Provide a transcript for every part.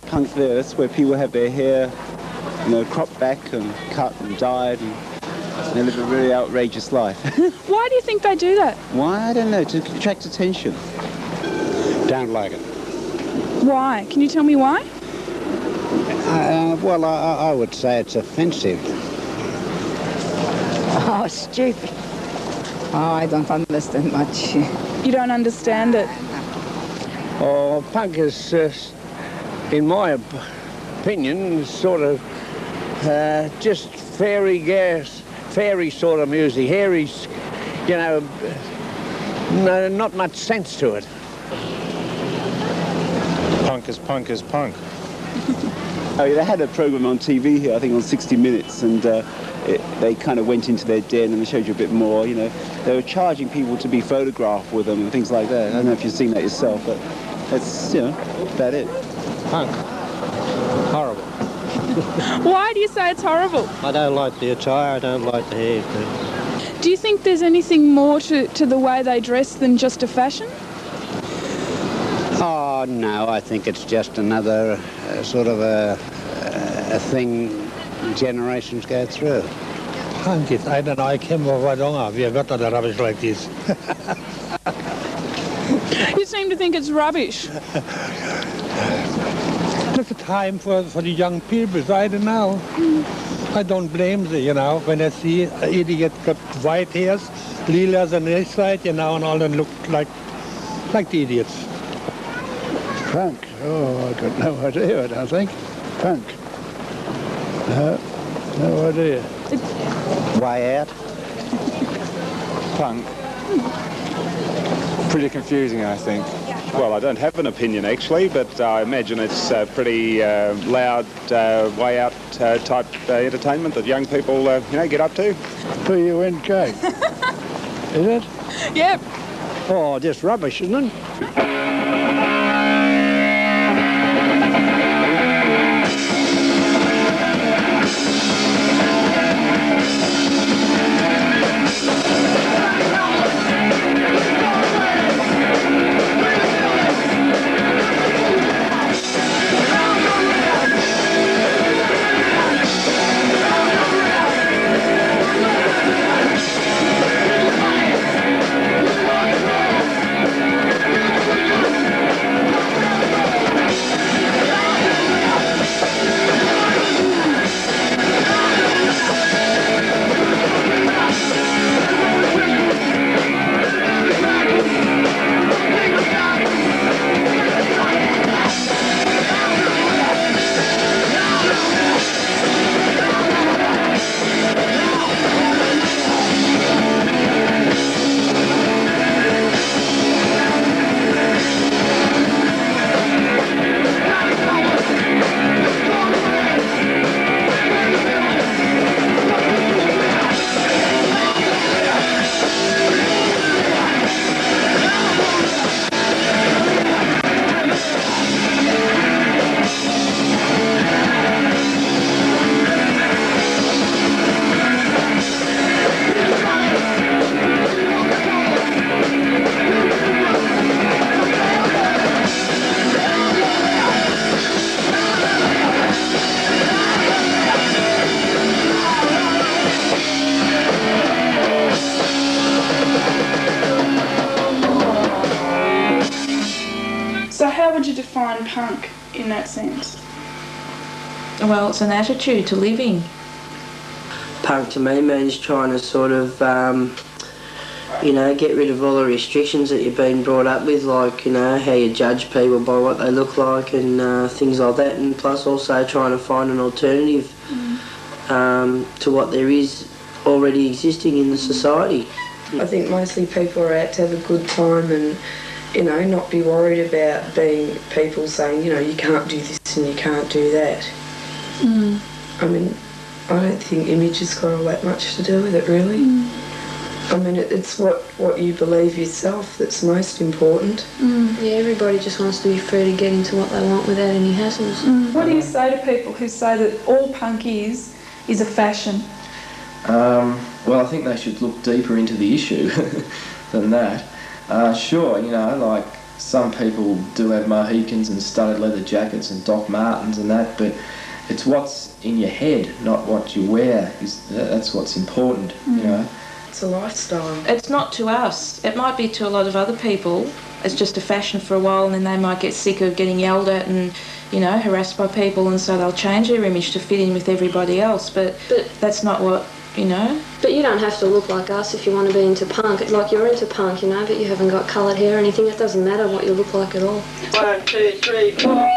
Punk there, that's where people have their hair, cropped back and cut and dyed, and they live a really outrageous life. Why do you think they do that? Why? I don't know, to attract attention. Don't like it. Why? Can you tell me why? Well, I would say it's offensive. Oh, stupid. Oh, I don't understand much. You don't understand it? Oh, punk is, in my opinion, sort of just fairy sort of music. Hairy's, no, not much sense to it. Punk is punk is punk. Oh, yeah, they had a program on TV here, I think on 60 Minutes, and they kind of went into their den and they showed you a bit more, They were charging people to be photographed with them and things like that. I don't know if you've seen that yourself, but that's, about it. Punk. Horrible. Why do you say it's horrible? I don't like the attire, I don't like the hair. Do you think there's anything more to the way they dress than just a fashion? Oh, no, I think it's just another sort of a thing generations go through. Punk is, I don't know, I came over wrong. We have got other rubbish like this. You seem to think it's rubbish. It's a time for the young people, I don't know. I don't blame them, when I see an idiot got white hairs, lilas on this side, and all them look like the idiots. Punk? Oh, I've got no idea, I don't think. Punk? No idea. Way out. Punk. Pretty confusing, I think. Well, I don't have an opinion actually, but I imagine it's pretty loud, way out type entertainment that young people, get up to. P-U-N-K. Is it? Yep. Oh, just rubbish, isn't it? define punk in that sense? Well, it's an attitude to living. Punk to me means trying to sort of, get rid of all the restrictions that you've been brought up with, like, how you judge people by what they look like and things like that, and plus also trying to find an alternative to what there is already existing in the society. I think mostly people are out to have a good time and, not be worried about being people saying, you can't do this and you can't do that. Mm. I mean, I don't think image has got all that much to do with it, really. Mm. I mean, it's what you believe yourself that's most important. Mm. Yeah, everybody just wants to be free to get into what they want without any hassles. Mm. What do you say to people who say that all punk is a fashion? Well, I think they should look deeper into the issue than that. Sure, like some people do have Mohicans and studded leather jackets and Doc Martens and that, but it's what's in your head, not what you wear. That's what's important, you know. It's a lifestyle. It's not to us. It might be to a lot of other people. It's just a fashion for a while, and then they might get sick of getting yelled at and, you know, harassed by people, and so they'll change their image to fit in with everybody else. But that's not what, you know. But you don't have to look like us if you want to be into punk. Like, you're into punk, you know, but you haven't got coloured hair or anything. It doesn't matter what you look like at all. 1, 2, 3, 4.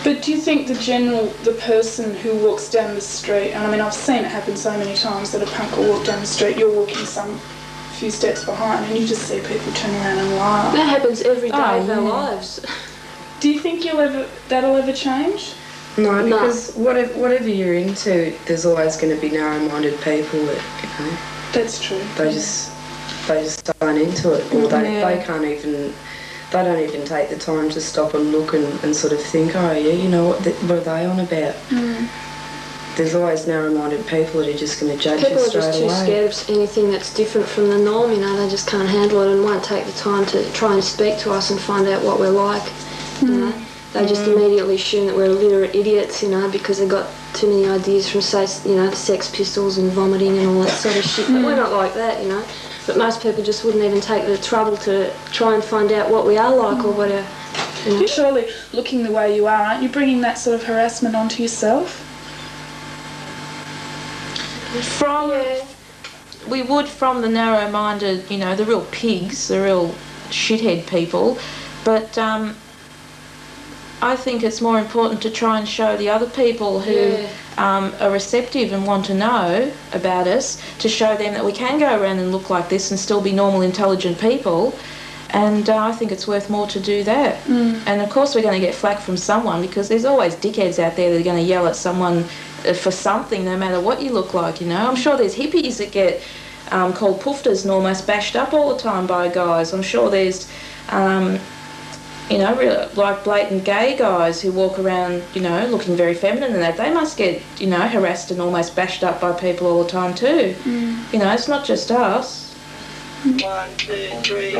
But do you think the person who walks down the street, and I mean I've seen it happen so many times that a punk will walk down the street, you're walking some few steps behind and you just see people turn around and laugh. That happens every day of our lives. Do you think that'll ever change? No, because whatever you're into, there's always going to be narrow-minded people that, you know. That's true. They just aren't into it, or they can't even. They don't even take the time to stop and look and sort of think, oh yeah, you know, what are they on about? Mm. There's always narrow-minded people that are just going to judge you straight away. People are just too scared of anything that's different from the norm, you know, they just can't handle it and won't take the time to try and speak to us and find out what we're like, you know. They just immediately assume that we're illiterate idiots, you know, because they've got too many ideas from, say, you know, the Sex Pistols and vomiting and all that sort of shit, but we're not like that, you know. But most people just wouldn't even take the trouble to try and find out what we are like or whatever. You know? Surely, looking the way you are, aren't you bringing that sort of harassment onto yourself? We would from the narrow-minded, you know, the real pigs, the real shithead people, but I think it's more important to try and show the other people who are receptive and want to know about us, to show them that we can go around and look like this and still be normal, intelligent people. And I think it's worth more to do that. And of course we're going to get flack from someone, because there's always dickheads out there that are going to yell at someone for something, no matter what you look like, you know. I'm sure there's hippies that get called poofters and almost bashed up all the time by guys. I'm sure there's you know, really, like blatant gay guys who walk around, you know, looking very feminine and that, they must get, you know, harassed and almost bashed up by people all the time too. You know, it's not just us. 1, 2, 3.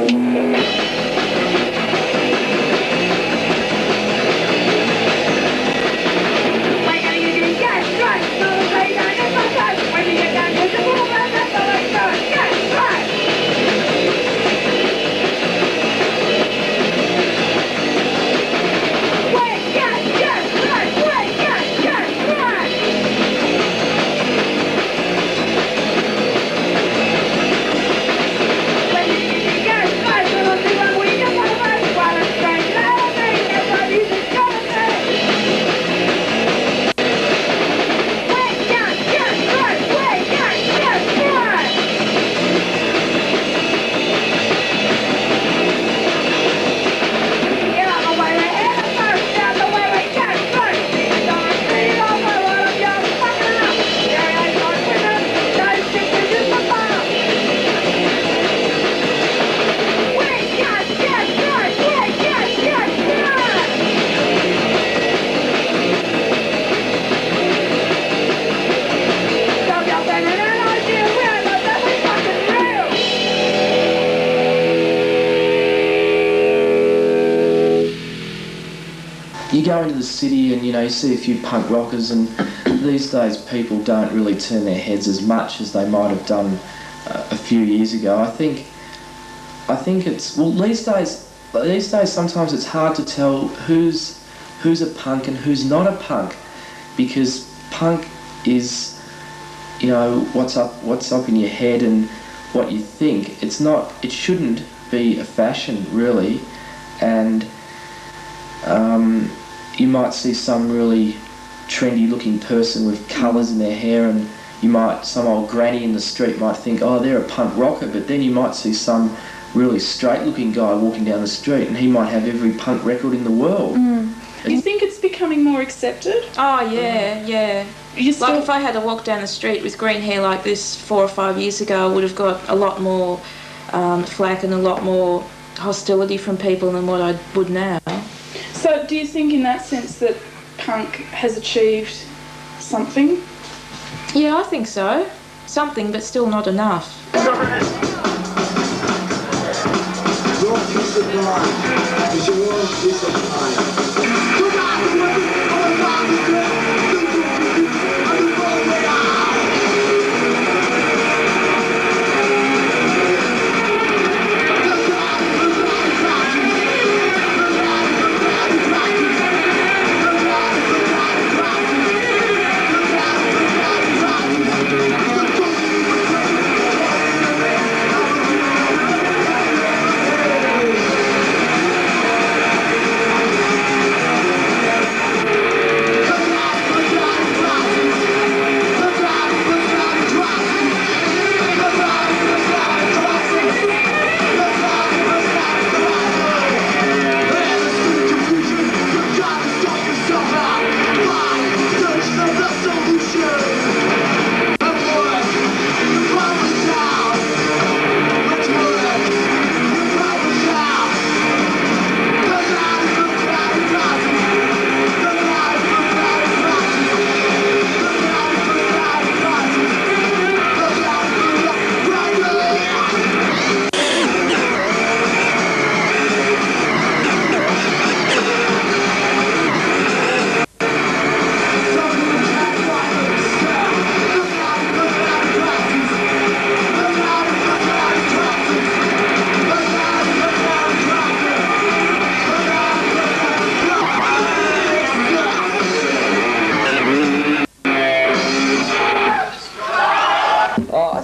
you go into the city and, you know, you see a few punk rockers, and these days people don't really turn their heads as much as they might have done a few years ago. I think it's, well, these days sometimes it's hard to tell who's a punk and who's not a punk, because punk is, you know, what's up in your head and what you think. It shouldn't be a fashion, really. And you might see some really trendy looking person with colours in their hair, and some old granny in the street might think, oh, they're a punk rocker, but then you might see some really straight looking guy walking down the street and he might have every punk record in the world. Do you think it's becoming more accepted? Oh, yeah. Like if I had to walk down the street with green hair like this 4 or 5 years ago, I would have got a lot more flack and a lot more hostility from people than what I would now. So do you think in that sense that punk has achieved something? Yeah, I think so. Something, but still not enough. Your peace of mind is your own peace of mind.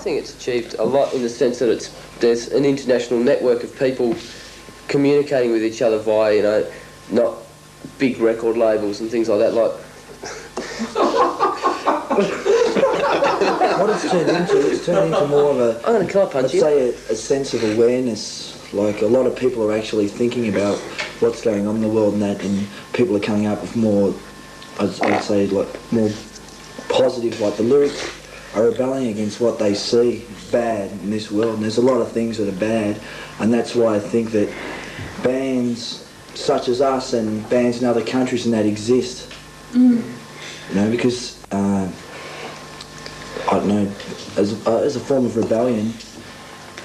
It's achieved a lot in the sense that there's an international network of people communicating with each other via, you know, not big record labels and things like that. Like what it's turned into more of a, I'm going to car punch you. Let's say a sense of awareness. Like a lot of people are actually thinking about what's going on in the world and that, and people are coming up with more, I'd say, like more positive, like the lyrics are rebelling against what they see bad in this world, and there's a lot of things that are bad, and that's why I think that bands such as us and bands in other countries and that exist. You know, because I don't know, as a form of rebellion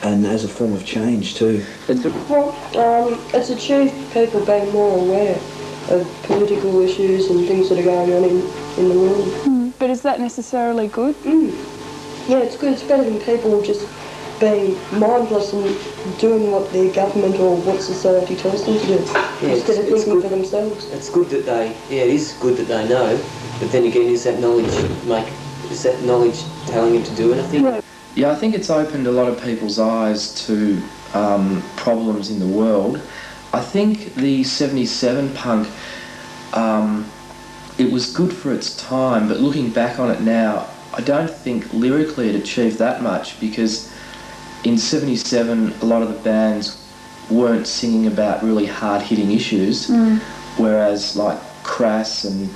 and as a form of change too. It's achieved people being more aware of political issues and things that are going on in the world. But is that necessarily good? Yeah, it's good. It's better than people just being mindless and doing what their government or what society tells them to do, instead of thinking for themselves. It's good that it is good that they know, but then again, is that knowledge telling them to do anything? Yeah, I think it's opened a lot of people's eyes to problems in the world. I think the 77 punk, it was good for its time, but looking back on it now, I don't think lyrically it achieved that much, because in 77 a lot of the bands weren't singing about really hard-hitting issues, whereas like Crass and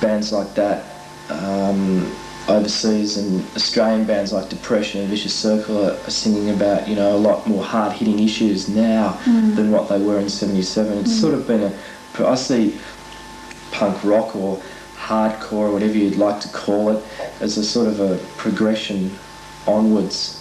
bands like that overseas, and Australian bands like Depression and Vicious Circle are singing about, you know, a lot more hard-hitting issues now than what they were in 77. It's sort of been I see punk rock or hardcore or whatever you'd like to call it as a sort of a progression onwards.